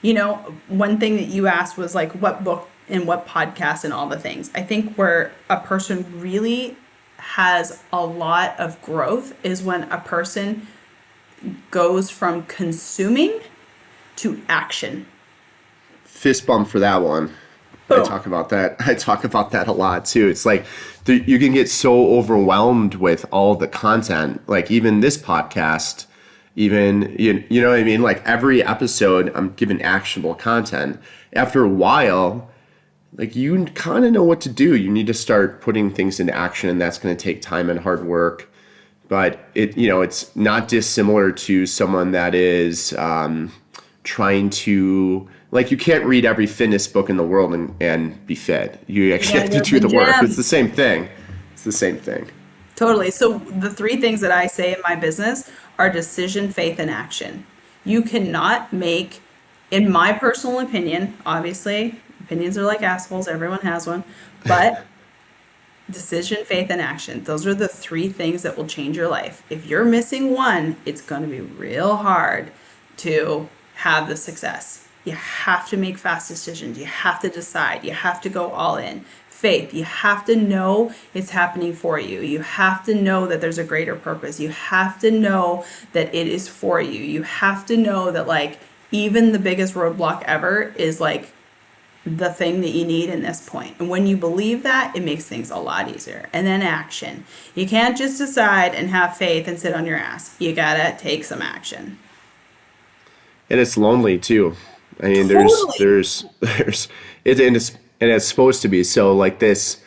One thing that you asked was like what book and what podcast and all the things. I think where a person really has a lot of growth is when a person goes from consuming to action. Fist bump for that one. Boom. I talk about that a lot too. It's like you can get so overwhelmed with all the content, like even this podcast, even, you know what I mean? Like every episode, I'm giving actionable content. After a while, like you kind of know what to do. You need to start putting things into action, and that's going to take time and hard work. But it's not dissimilar to someone that is trying to, like, you can't read every fitness book in the world and be fit. You actually have to do the work. It's the same thing. Totally. So the three things that I say in my business are decision, faith, and action. You cannot make, in my personal opinion, obviously, opinions are like assholes, everyone has one, but decision, faith, and action. Those are the three things that will change your life. If you're missing one, it's going to be real hard to have the success. You have to make fast decisions. You have to decide. You have to go all in. Faith, you have to know it's happening for you. You have to know that there's a greater purpose. You have to know that it is for you. You have to know that, like, even the biggest roadblock ever is like the thing that you need in this point. And when you believe that, it makes things a lot easier. And then action. You can't just decide and have faith and sit on your ass. You gotta take some action. And it's lonely too. I mean, Totally. and it's supposed to be. So like this,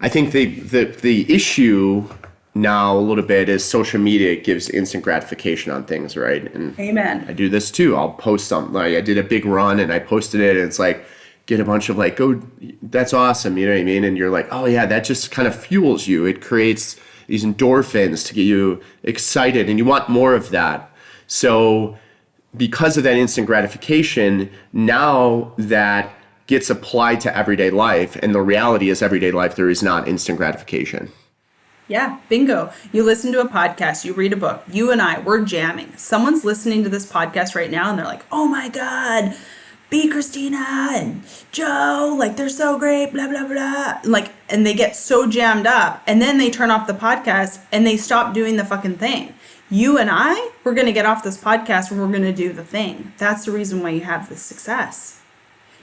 I think the issue now a little bit is social media gives instant gratification on things, right? And Amen. I do this too. I'll post something. Like I did a big run and I posted it, and it's like, get a bunch of like, go, that's awesome. You know what I mean? And you're like, oh yeah, that just kind of fuels you. It creates these endorphins to get you excited, and you want more of that. So because of that instant gratification, now that gets applied to everyday life. And the reality is, everyday life, there is not instant gratification. Yeah, bingo. You listen to a podcast, you read a book. You and I, we're jamming. Someone's listening to this podcast right now and they're like, oh my God, B. Christina and Joe, like they're so great, blah, blah, blah. Like, and they get so jammed up, and then they turn off the podcast and they stop doing the fucking thing. You and I, we're going to get off this podcast and we're going to do the thing. That's the reason why you have this success.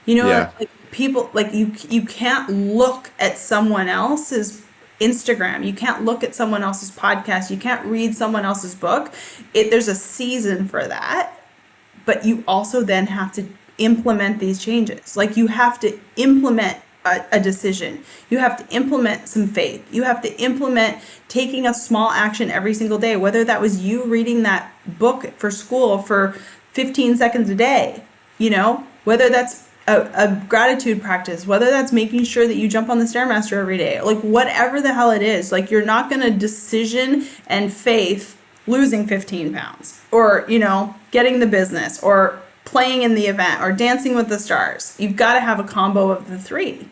Yeah. Like people, like you can't look at someone else's Instagram. You can't look at someone else's podcast. You can't read someone else's book. There's a season for that, but you also then have to implement these changes. Like you have to implement a decision. You have to implement some faith. You have to implement taking a small action every single day, whether that was you reading that book for school for 15 seconds a day, whether that's a gratitude practice, whether that's making sure that you jump on the Stairmaster every day, like whatever the hell it is. Like you're not going to decision and faith losing 15 pounds or, getting the business or playing in the event or dancing with the stars. You've got to have a combo of the three.